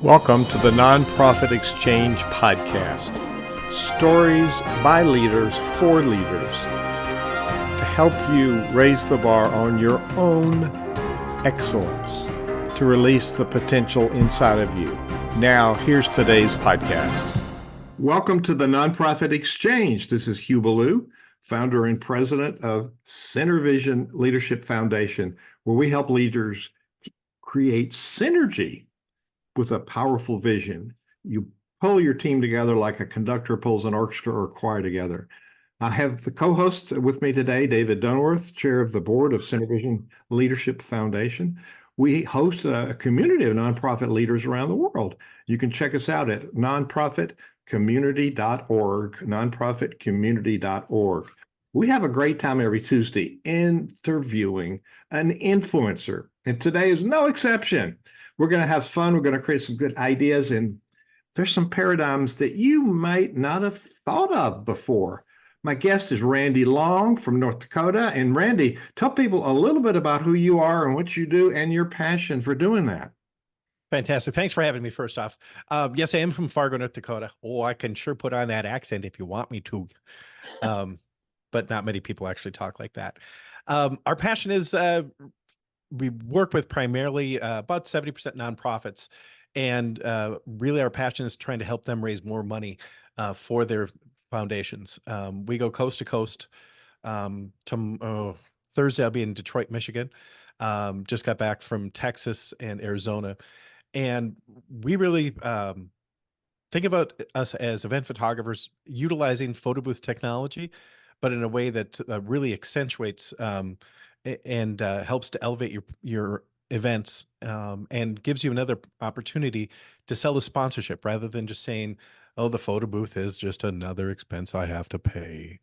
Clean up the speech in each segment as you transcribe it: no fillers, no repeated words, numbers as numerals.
Welcome to the Nonprofit Exchange Podcast. Stories by leaders for leaders to help you raise the bar on your own excellence, to release the potential inside of you. Now, here's today's podcast. Welcome to the Nonprofit Exchange. This is Hugh Ballou, founder and president of Center Vision Leadership Foundation, where we help leaders create synergy with a powerful vision. You pull your team together like a conductor pulls an orchestra or choir together. I have the co-host with me today, David Dunworth, chair of the board of Center Vision Leadership Foundation. We host a community of nonprofit leaders around the world. You can check us out at nonprofitcommunity.org, nonprofitcommunity.org. We have a great time every Tuesday interviewing an influencer, and today is no exception. We're going to have fun. We're going to create some good ideas, and there's some paradigms that you might not have thought of before. My guest is Randy Long from North Dakota. And Randy, tell people a little bit about who you are and what you do and your passion for doing that. Fantastic. Thanks for having me, first off. Yes, I am from Fargo, North Dakota. Oh, I can sure put on that accent if you want me to. But not many people actually talk like that. Our passion is we work with primarily about 70% nonprofits. And really our passion is trying to help them raise more money for their foundations. We go coast to coast. Thursday, I'll be in Detroit, Michigan. Just got back from Texas and Arizona. And we really think about us as event photographers utilizing photo booth technology, but in a way that really accentuates and helps to elevate your events and gives you another opportunity to sell the sponsorship rather than just saying, oh, the photo booth is just another expense I have to pay.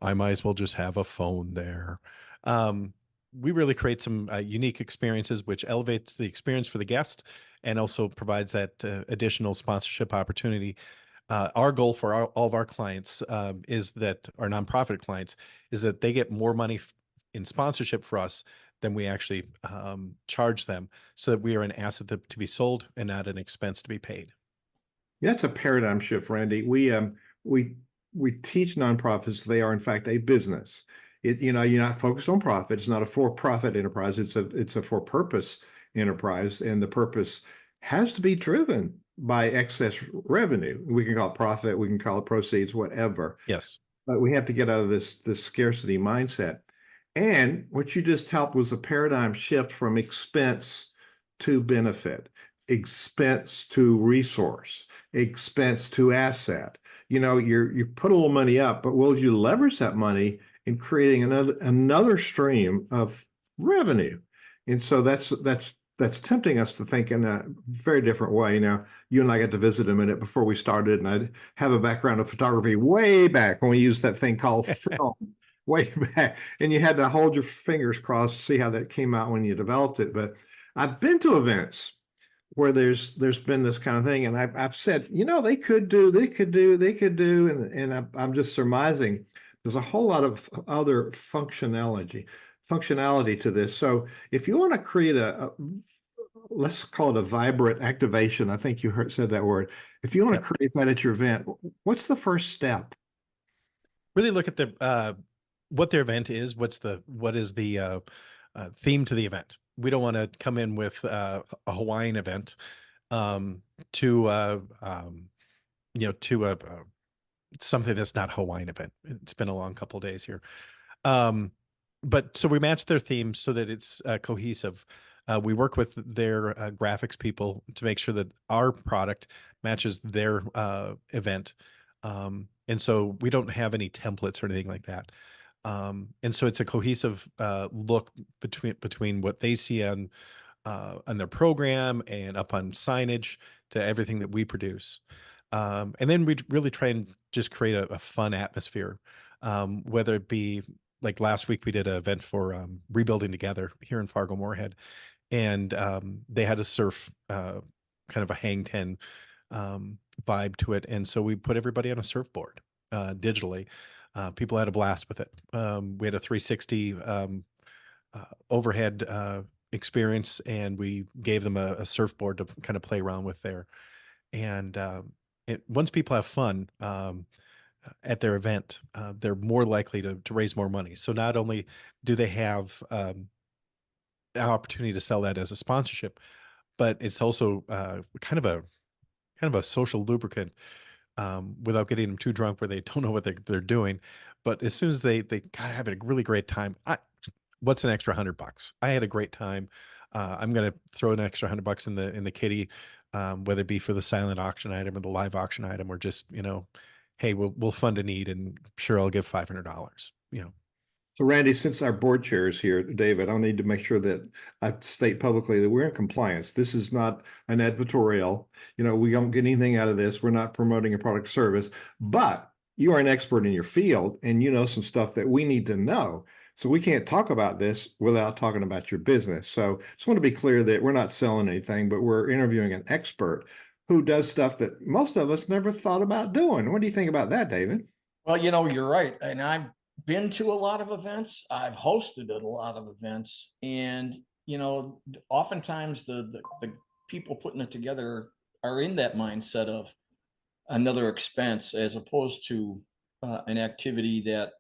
I might as well just have a phone there. We really create some unique experiences, which elevates the experience for the guest and also provides that additional sponsorship opportunity. Our goal for all of our clients is that our nonprofit clients is that they get more money in sponsorship for us than we actually charge them, so that we are an asset to be sold and not an expense to be paid. That's a paradigm shift, Randy. We teach nonprofits they are in fact a business. You're not focused on profit. It's not a for-profit enterprise. It's a for-purpose enterprise, and the purpose has to be driven by excess revenue. We can call it profit, we can call it proceeds, whatever. Yes. But we have to get out of this scarcity mindset. And what you just helped was a paradigm shift from expense to benefit, expense to resource, expense to asset. You put a little money up, but will you leverage that money in creating another stream of revenue? And so that's tempting us to think in a very different way. Now, you and I got to visit a minute before we started, and I have a background of photography way back when we used that thing called film. Way back, and you had to hold your fingers crossed to see how that came out when you developed it. But I've been to events where there's been this kind of thing, and I've said, they could do, and I'm just surmising there's a whole lot of other functionality to this. So if you want to create let's call it a vibrant activation, I think you said that word. If you want to create that at your event, what's the first step? Really look at what their event is. What is the theme to the event? We don't want to come in with a Hawaiian event to something that's not a Hawaiian event. It's been a long couple of days here. But so we match their theme so that it's cohesive. We work with their graphics people to make sure that our product matches their event. And so we don't have any templates or anything like that. And so it's a cohesive look between what they see on their program and up on signage to everything that we produce. And then we really try and just create a fun atmosphere, whether it be like last week we did an event for Rebuilding Together here in Fargo Moorhead, and they had a surf kind of a hang ten vibe to it. And so we put everybody on a surfboard digitally. People had a blast with it. We had a 360 overhead experience, and we gave them a surfboard to kind of play around with there. And once people have fun at their event, they're more likely to raise more money. So not only do they have an opportunity to sell that as a sponsorship, but it's also kind of a social lubricant, without getting them too drunk where they don't know what they're doing. But as soon as they have a really great time, what's an extra $100? I had a great time. I'm gonna throw an extra $100 in the kitty, whether it be for the silent auction item or the live auction item, or just, hey, we'll fund a need, and sure, I'll give $500. So Randy, since our board chair is here, David, I'll need to make sure that I state publicly that we're in compliance. This is not an advertorial. We don't get anything out of this. We're not promoting a product or service, but you are an expert in your field and you know some stuff that we need to know. So we can't talk about this without talking about your business. So just want to be clear that we're not selling anything, but we're interviewing an expert who does stuff that most of us never thought about doing. What do you think about that, David? Well, you're right. And I've been to a lot of events. I've hosted at a lot of events. And, oftentimes the people putting it together are in that mindset of another expense as opposed to an activity that,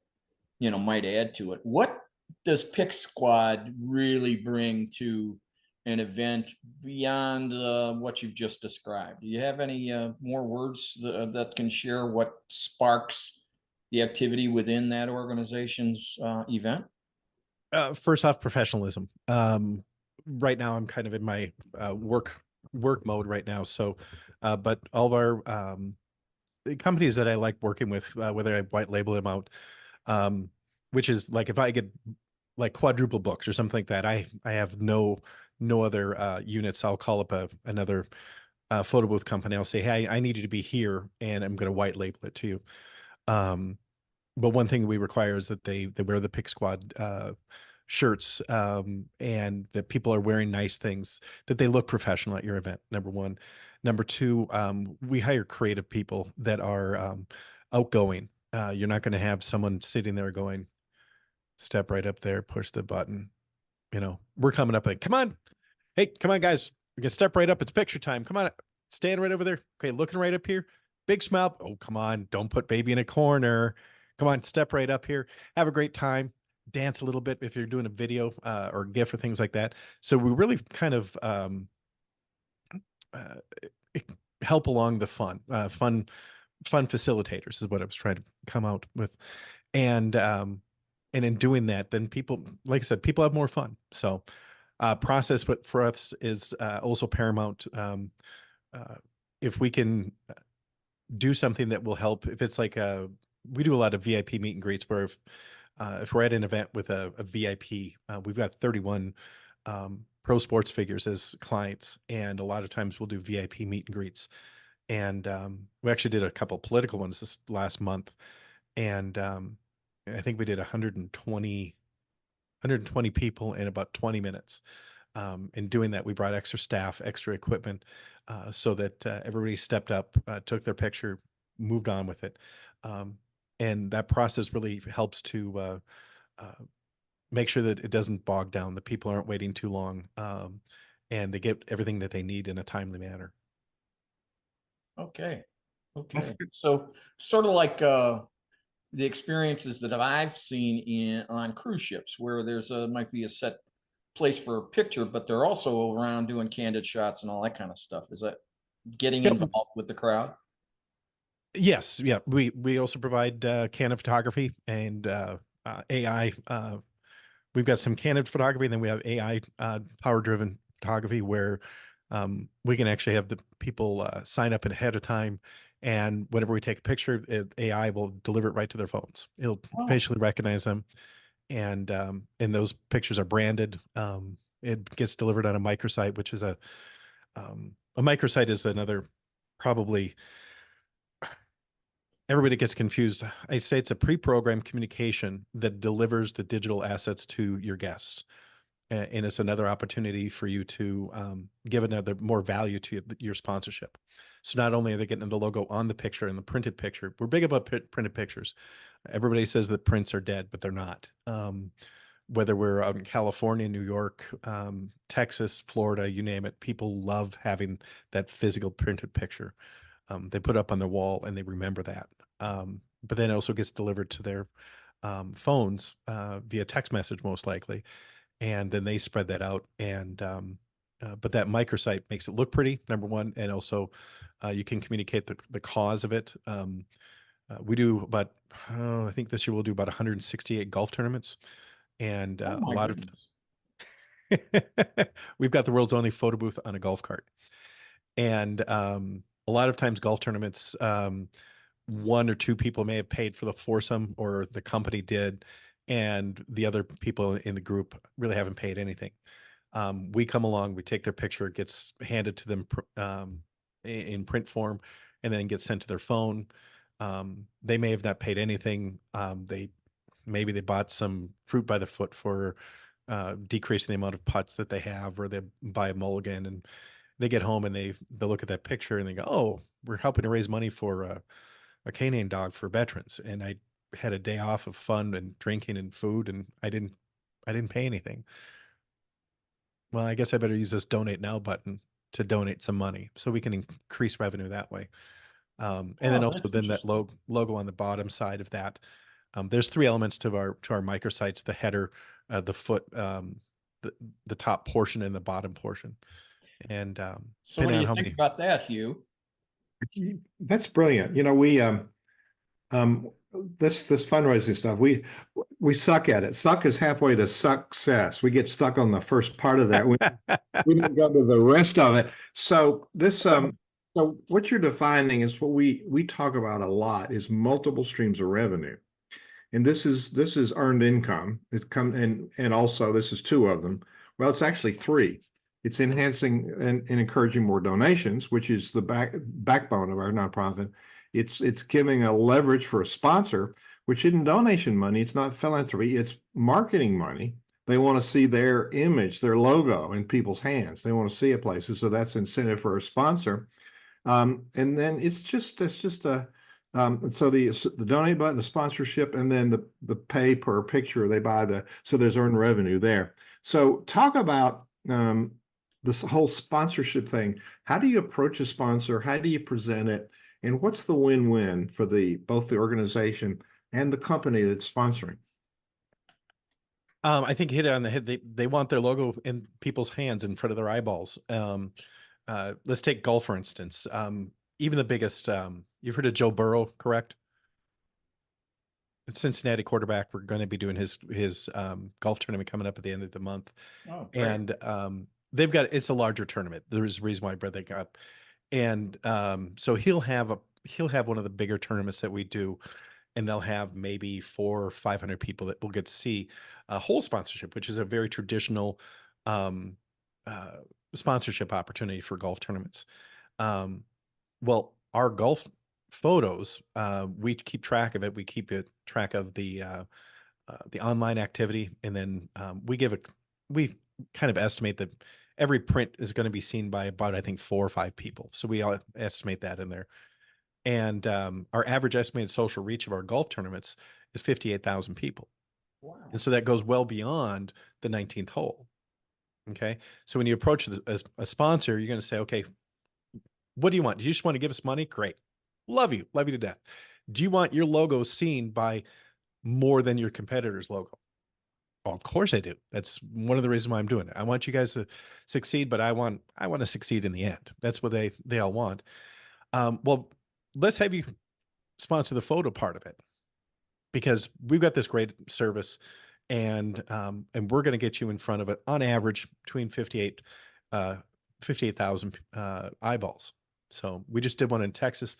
might add to it. What does Pick Squad really bring to an event beyond what you've just described? Do you have any more words that can share what sparks the activity within that organization's event? First off, professionalism. Right now, I'm kind of in my work mode right now. So, but all of our the companies that I like working with, whether I white label them out, which is like if I get like quadruple books or something like that, I have no other units. I'll call up another photo booth company. I'll say, hey, I need you to be here, and I'm going to white label it to you. But one thing we require is that they wear the Pick Squad shirts, and that people are wearing nice things, that they look professional at your event. Number one. Number two, we hire creative people that are outgoing. You're not going to have someone sitting there going, step right up there, push the button. We're coming up like, come on. Hey, come on, guys. We can step right up. It's picture time. Come on. Stand right over there. Okay, looking right up here. Big smile. Oh, come on. Don't put baby in a corner. Come on, step right up here. Have a great time. Dance a little bit if you're doing a video or GIF or things like that. So we really kind of uh, help along the fun facilitators is what I was trying to come out with. And in doing that, then people, like I said, people have more fun. So process for us is also paramount. If we can do something that will help, if it's like we do a lot of VIP meet and greets where if we're at an event with a VIP, we've got 31 pro sports figures as clients, and a lot of times we'll do VIP meet and greets. And we actually did a couple political ones this last month, and I think we did 120 people in about 20 minutes. In doing that, we brought extra staff, extra equipment, so that everybody stepped up, took their picture, moved on with it. And that process really helps to make sure that it doesn't bog down, the people aren't waiting too long, and they get everything that they need in a timely manner. Okay. That's Okay. So sort of like the experiences that I've seen on cruise ships where might be a set place for a picture, but they're also around doing candid shots and all that kind of stuff. Is that getting Yep. involved with the crowd? Yes, yeah. We also provide candid photography and AI. We've got some candid photography, and then we have AI power driven photography where we can actually have the people sign up ahead of time, and whenever we take a picture, AI will deliver it right to their phones. It'll Oh, facially recognize them, and those pictures are branded. It gets delivered on a microsite, which is a microsite is another probably everybody gets confused. I say it's a pre-programmed communication that delivers the digital assets to your guests. And it's another opportunity for you to give another more value to your sponsorship. So not only are they getting the logo on the picture and the printed picture, we're big about printed pictures. Everybody says that prints are dead, but they're not. whether we're out in California, New York, Texas, Florida, you name it, people love having that physical printed picture. They put up on their wall and they remember that. But then it also gets delivered to their phones via text message, most likely. And then they spread that out. And but that microsite makes it look pretty, number one, and also you can communicate the cause of it. We do about, I think this year we'll do about 168 golf tournaments, and Oh a my lot of goodness. we've got the world's only photo booth on a golf cart, and a lot of times golf tournaments, one or two people may have paid for the foursome, or the company did, and the other people in the group really haven't paid anything. We come along, we take their picture, it gets handed to them in print form, and then gets sent to their phone. They may have not paid anything. Maybe they bought some fruit by the foot for decreasing the amount of putts that they have, or they buy a mulligan, and they get home and they look at that picture and they go, "Oh, we're helping to raise money for a canine dog for veterans." And I had a day off of fun and drinking and food, and I didn't pay anything. Well, I guess I better use this donate now button to donate some money so we can increase revenue that way. And then Oh, also that's then that interesting. logo on the bottom side of that. There's three elements to our microsites: the header, the foot, the the top portion, and the bottom portion. And So what depending do on you how think many. about that, Hugh? That's brilliant. You know, we um this fundraising stuff, we suck at it. Suck is halfway to success. We get stuck on the first part of that. We don't go to the rest of it. So this so what you're defining is what we talk about a lot is multiple streams of revenue. And this is earned income. It come and also this is two of them. Well, it's actually three. It's enhancing and encouraging more donations, which is the backbone of our nonprofit. It's giving a leverage for a sponsor, which isn't donation money. It's not philanthropy. It's marketing money. They want to see their image, their logo in people's hands. They want to see it places. So that's incentive for a sponsor. And then it's just a so the donate button, the sponsorship, and then the pay per picture they buy so there's earned revenue there. So talk about this whole sponsorship thing. How do you approach a sponsor? How do you present it? And what's the win-win for both the organization and the company that's sponsoring? I think you hit it on the head. They want their logo in people's hands, in front of their eyeballs. Let's take golf, for instance. Even the biggest, you've heard of Joe Burrow, correct? Cincinnati quarterback. We're going to be doing his golf tournament coming up at the end of the month, Oh, great. and it's a larger tournament. There's a reason why I brought that up, and so he'll have one of the bigger tournaments that we do, and they'll have maybe 400 or 500 people that will get to see a whole sponsorship, which is a very traditional um, uh, sponsorship opportunity for golf tournaments. Well, our golf photos, we keep track of it. We keep track of the online activity, and then we kind of estimate that every print is going to be seen by about, I think, 4 or 5 people. So we all estimate that in there. And our average estimated social reach of our golf tournaments is 58,000 people. Wow. And so that goes well beyond the 19th hole. Okay. So when you approach a sponsor, you're going to say, okay, what do you want? Do you just want to give us money? Great. Love you to death. Do you want your logo seen by more than your competitor's logo? Oh, of course I do. That's one of the reasons why I'm doing it. I want you guys to succeed, but I want to succeed in the end. That's what they all want. Well, let's have you sponsor the photo part of it, because we've got this great service, and we're going to get you in front of it on average between 58,000 eyeballs. So we just did one in Texas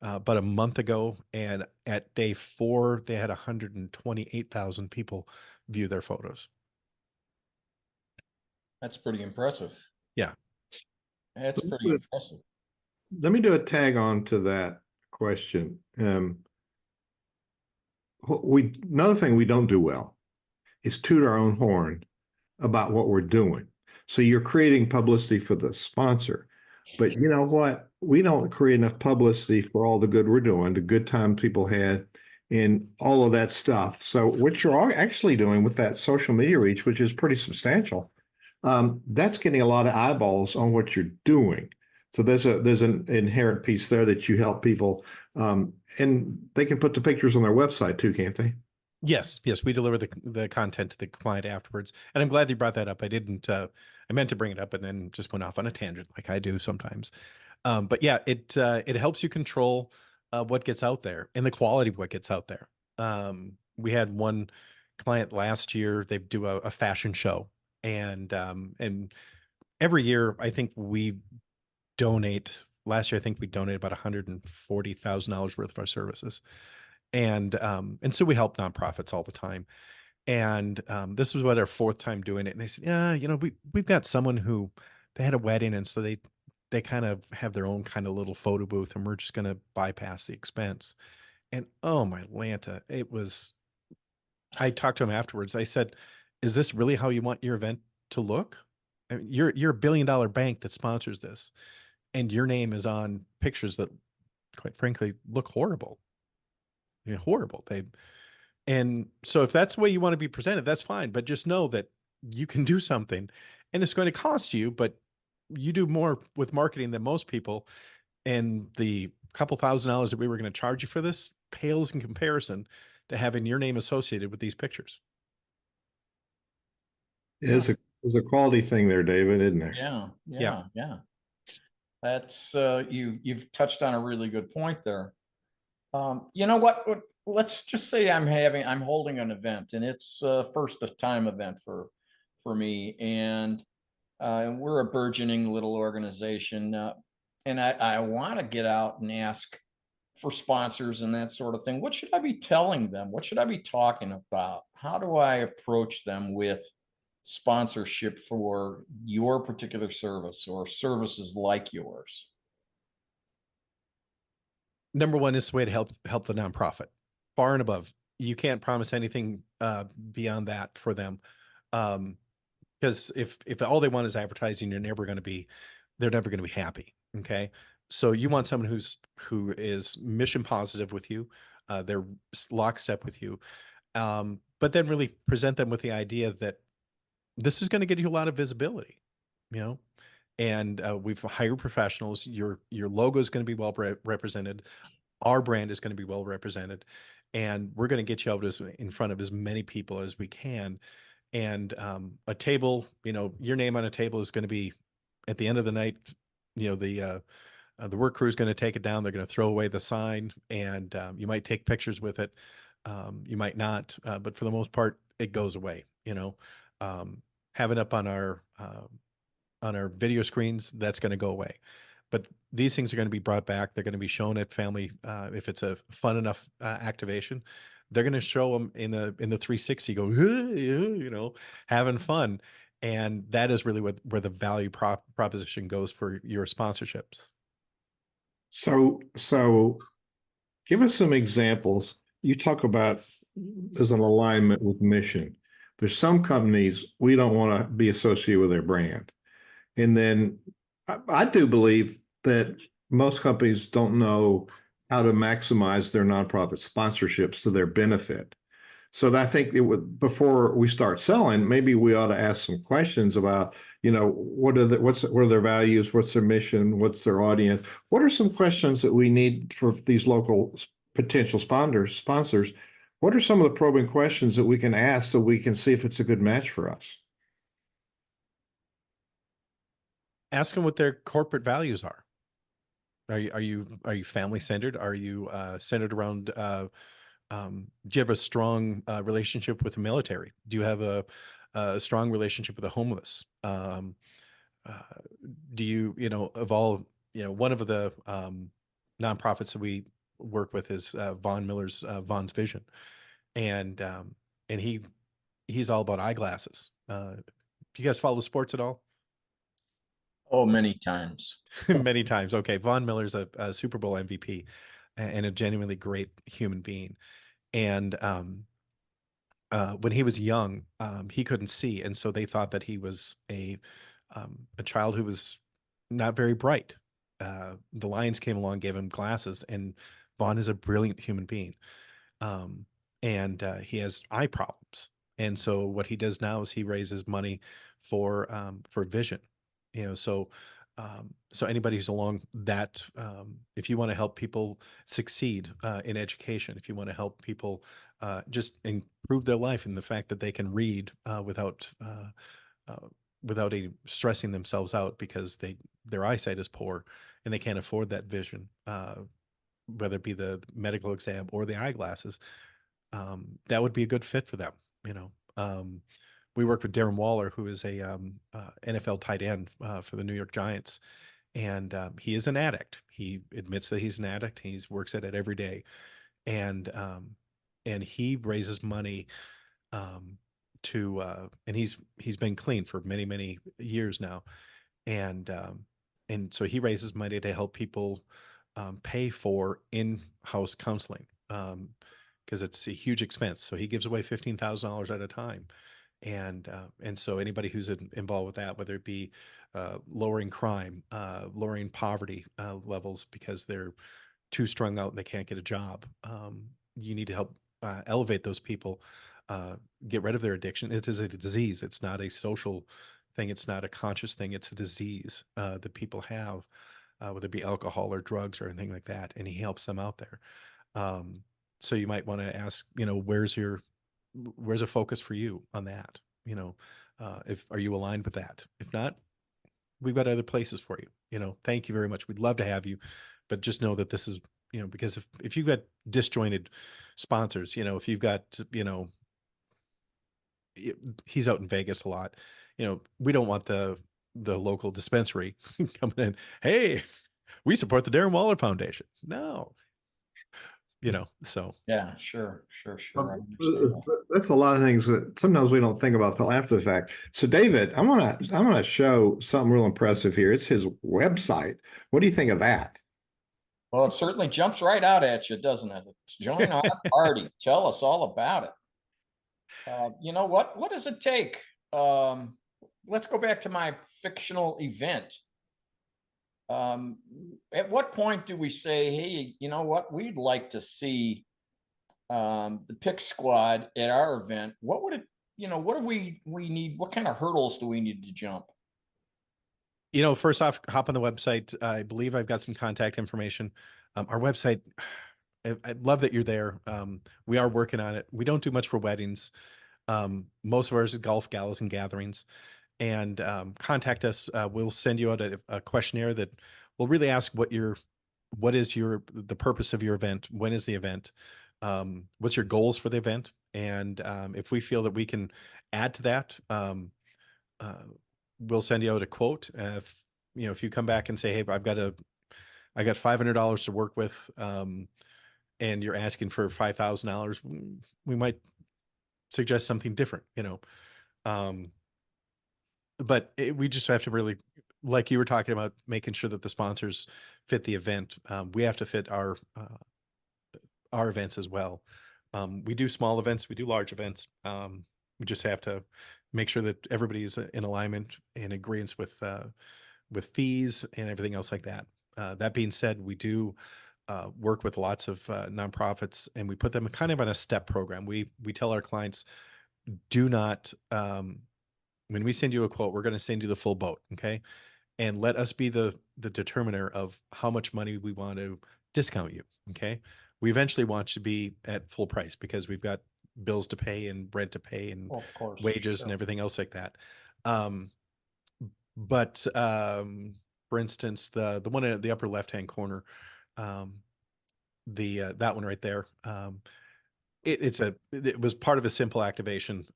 about a month ago, and at day 4 they had 128,000 people view their photos. That's pretty impressive. Yeah. That's So pretty impressive. let me do a tag on to that question. Another thing we don't do well is toot our own horn about what we're doing. So you're creating publicity for the sponsor, but you know what? We don't create enough publicity for all the good we're doing, the good time people had, in all of that stuff. So what you're actually doing with that social media reach, which is pretty substantial, that's getting a lot of eyeballs on what you're doing. So there's an inherent piece there that you help people, and they can put the pictures on their website too, can't they? Yes, yes, we deliver the content to the client afterwards, and I'm glad you brought that up. I didn't. I meant to bring it up, and then just went off on a tangent like I do sometimes. But yeah, it helps you control what gets out there and the quality of what gets out there. We had one client last year. They do a fashion show, and every year I think we donate. Last year I think we donated about $140,000 worth of our services, and so we help nonprofits all the time. And this was what our fourth time doing it, and they said, "Yeah, we've got someone who they had a wedding, and so they kind of have their own kind of little photo booth, and we're just going to bypass the expense." And oh my Lanta, it was. I talked to him afterwards. I said, "Is this really how you want your event to look? I mean, you're a billion-dollar bank that sponsors this, and your name is on pictures that, quite frankly, look horrible. Horrible. And so if that's the way you want to be presented, that's fine. But just know that you can do something and it's going to cost you, but you do more with marketing than most people. And the couple $1,000s that we were going to charge you for this pales in comparison to having your name associated with these pictures." Yeah. There's a quality thing there, David, isn't there? Yeah, Yeah. yeah, yeah. That's you've touched on a really good point there. You know what? Let's just say I'm holding an event, and it's first time event for me, and we're a burgeoning little organization, and I want to get out and ask for sponsors and that sort of thing. What should I be telling them? What should I be talking about? How do I approach them with sponsorship for your particular service or services like yours? Number one is the way to help the nonprofit far and above. You can't promise anything beyond that for them. Because if all they want is advertising, they're never going to be happy. Okay. So you want someone who is mission positive with you, they're lockstep with you, but then really present them with the idea that this is going to get you a lot of visibility, you know, and we've hired professionals. Your logo is going to be well represented. Our brand is going to be well represented, and we're going to get you out in front of as many people as we can. And a table, your name on a table is going to be at the end of the night. The work crew is going to take it down. They're going to throw away the sign, and you might take pictures with it. You might not, but for the most part, it goes away. Have it up on our video screens, that's going to go away. But these things are going to be brought back. They're going to be shown at family. If it's a fun enough activation, they're going to show them in the 360, go, having fun. And that is really where the value proposition goes for your sponsorships. So give us some examples. You talk about there's an alignment with mission. There's some companies we don't want to be associated with their brand. And then I do believe that most companies don't know how to maximize their nonprofit sponsorships to their benefit. So I think before we start selling, maybe we ought to ask some questions about, what are their values, what's their mission, what's their audience, what are some questions that we need for these local potential sponsors? What are some of the probing questions that we can ask so we can see if it's a good match for us? Ask them what their corporate values are. Are you family centered? Are you centered around? Do you have a strong relationship with the military? Do you have a strong relationship with the homeless? Do of all, one of the nonprofits that we work with is Von Miller's Von's Vision, and he's all about eyeglasses. Do you guys follow sports at all? Oh, many times. Many times. Okay. Von Miller's a Super Bowl MVP and a genuinely great human being. And when he was young, he couldn't see. And so they thought that he was a child who was not very bright. The Lions came along, gave him glasses, and Vaughn is a brilliant human being. um, and he has eye problems. And so what he does now is he raises money for vision. So anybody who's along that, if you want to help people succeed in education, if you want to help people just improve their life and the fact that they can read uh, without stressing themselves out because their eyesight is poor and they can't afford that vision, whether it be the medical exam or the eyeglasses, that would be a good fit for them. You know, we work with Darren Waller, who is a NFL tight end for the New York Giants, and he is an addict. He admits that he's an addict. He works at it every day, and he raises money and he's been clean for many years now, and so he raises money to help people pay for in-house counseling, because it's a huge expense. So he gives away $15,000 at a time, and so anybody who's involved with that, whether it be lowering crime, lowering poverty levels because they're too strung out and they can't get a job, you need to help elevate those people, get rid of their addiction. It is a disease. It's not a social thing. It's not a conscious thing. It's a disease that people have, whether it be alcohol or drugs or anything like that. And he helps them out there. Um, so you might want to ask, where's a focus for you on that? If are you aligned with that? If not, we've got other places for you. Thank you very much. We'd love to have you, but just know that this is, because if you've got disjointed sponsors, if you've got, he's out in Vegas a lot, we don't want the local dispensary coming in. Hey, we support the Darren Waller Foundation. No, so. Yeah, sure. I Um, understand that. That's a lot of things that sometimes we don't think about till after the fact. So, David, I want to show something real impressive here. It's his website. What do you think of that? Well, it certainly jumps right out at you, doesn't it? It's join our party. Tell us all about it. You know what? What does it take? Let's go back to my fictional event. At what point do we say, hey, you know what? We'd like to see the pick squad at our event. What would it, what do we need? What kind of hurdles do we need to jump? First off, hop on the website. I believe I've got some contact information. Our website, I love that you're there. We are working on it. We don't do much for weddings. Most of ours is golf galas and gatherings. And contact us. We'll send you out a questionnaire that will really ask what is the purpose of your event? When is the event? What's your goals for the event? And if we feel that we can add to that, we'll send you out a quote. If you come back and say, hey, I got $500 to work with, and you're asking for $5,000, we might suggest something different, but we just have to really, like you were talking about, making sure that the sponsors fit the event. We have to fit our events as well. We do small events, we do large events. We just have to make sure that everybody's in alignment and agreement with fees and everything else like that. That being said, we do work with lots of nonprofits, and we put them kind of on a step program. We tell our clients, do not, when we send you a quote, we're going to send you the full boat, okay? And let us be the determiner of how much money we want to discount you, okay? We eventually want you to be at full price because we've got bills to pay and rent to pay and Of course, wages sure. and everything else like that. But for instance, the one in the upper left-hand corner, that one right there, it was part of a simple activation.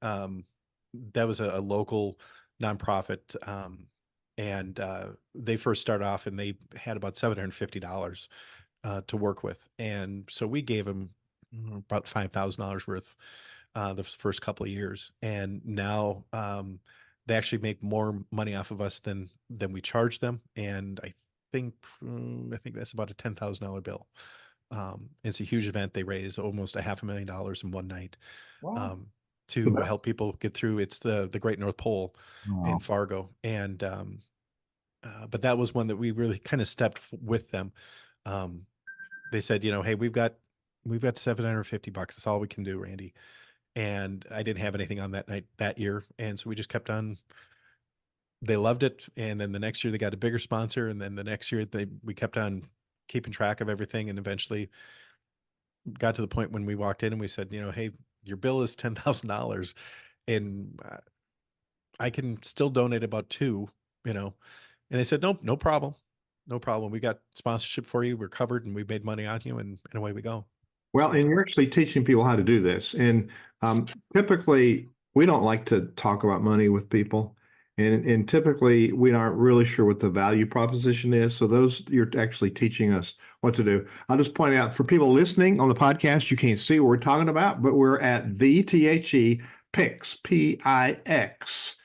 That was a local nonprofit, and they first started off and they had about $750 to work with, and so we gave them about $5,000 worth the first couple of years, and now they actually make more money off of us than we charge them, and think I think that's about a $10,000 bill. It's a huge event. They raise almost $500,000 in one night. Wow. To help people get through. It's the Great North Pole in Wow. Fargo, and but that was one that we really kind of stepped with them. They said, hey, we've got we've got $750. That's all we can do, Randy. And I didn't have anything on that night that year. And so we just kept on. They loved it. And then the next year they got a bigger sponsor. And then the next year we kept on keeping track of everything, and eventually got to the point when we walked in and we said, hey, your bill is $10,000 and I can still donate about two, and they said, nope, no problem. No problem. We got sponsorship for you. We're covered and we made money on you, and away we go. Well, and you're actually teaching people how to do this. And typically, we don't like to talk about money with people. And typically, we aren't really sure what the value proposition is. So you're actually teaching us what to do. I'll just point out for people listening on the podcast, you can't see what we're talking about, but we're at the PIX, P-I-X,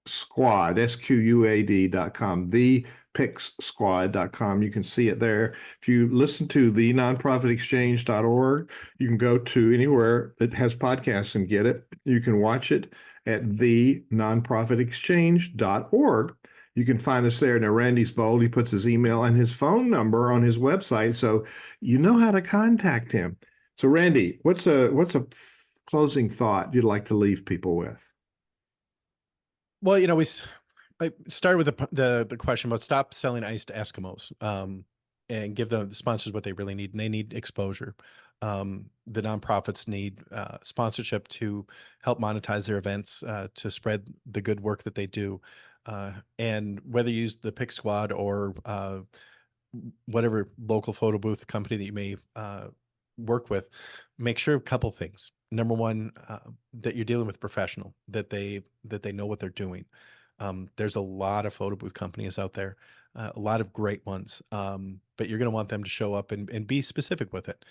squad, SQUAD.com, thepixsquad.com. You can see it there. If you listen to the nonprofitexchange.org, you can go to anywhere that has podcasts and get it. You can watch it at the nonprofitexchange.org. You can find us there. Now, Randy's bold. He puts his email and his phone number on his website, so you know how to contact him. So, Randy, what's a closing thought you'd like to leave people with? Well, I started with the question about stop selling ice to Eskimos, and give the sponsors what they really need. And they need exposure. The nonprofits need sponsorship to help monetize their events, to spread the good work that they do. And whether you use the Pick Squad or whatever local photo booth company that you may work with, make sure a couple things. Number one, that you're dealing with a professional, that they know what they're doing. There's a lot of photo booth companies out there, a lot of great ones, but you're going to want them to show up and be specific with it.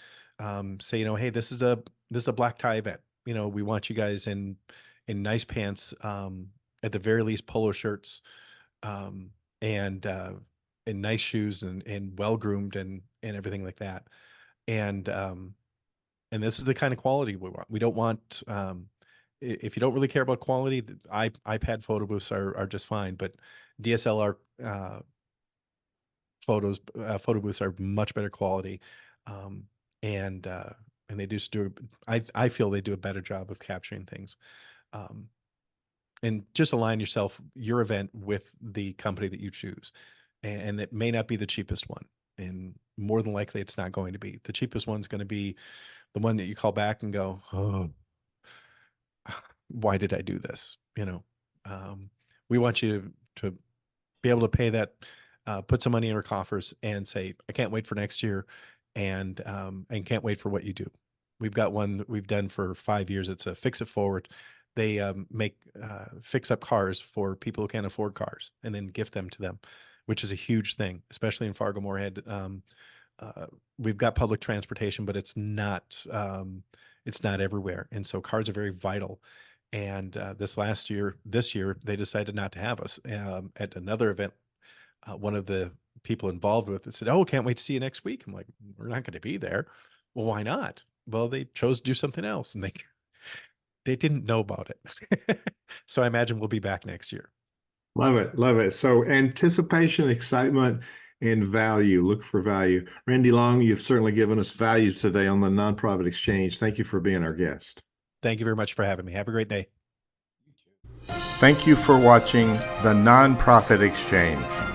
Say, hey, this is a black tie event. We want you guys in nice pants, at the very least polo shirts, and nice shoes and well groomed and everything like that. And this is the kind of quality we want. We don't want, if you don't really care about quality, the iPad photo booths are just fine, but DSLR photo booths are much better quality, and they just do. I feel they do a better job of capturing things, and just align your event with the company that you choose, and it may not be the cheapest one, and more than likely it's not going to be. The cheapest one's going to be the one that you call back and go, oh, why did I do this? We want you to be able to pay that, put some money in our coffers and say, I can't wait for next year, and can't wait for what you do. We've got one that we've done for 5 years. It's a Fix It Forward. They make fix up cars for people who can't afford cars and then gift them to them, which is a huge thing, especially in Fargo-Moorhead. We've got public transportation, but it's not everywhere. And so cars are very vital. And this year, they decided not to have us. At another event, one of the people involved with it said, oh, can't wait to see you next week. I'm like, we're not going to be there. Well, why not? Well, they chose to do something else, and they didn't know about it. So I imagine we'll be back next year. Love it. Love it. So anticipation, excitement, and value. Look for value. Randy Long, you've certainly given us value today on the Nonprofit Exchange. Thank you for being our guest. Thank you very much for having me. Have a great day. Thank you for watching the Nonprofit Exchange.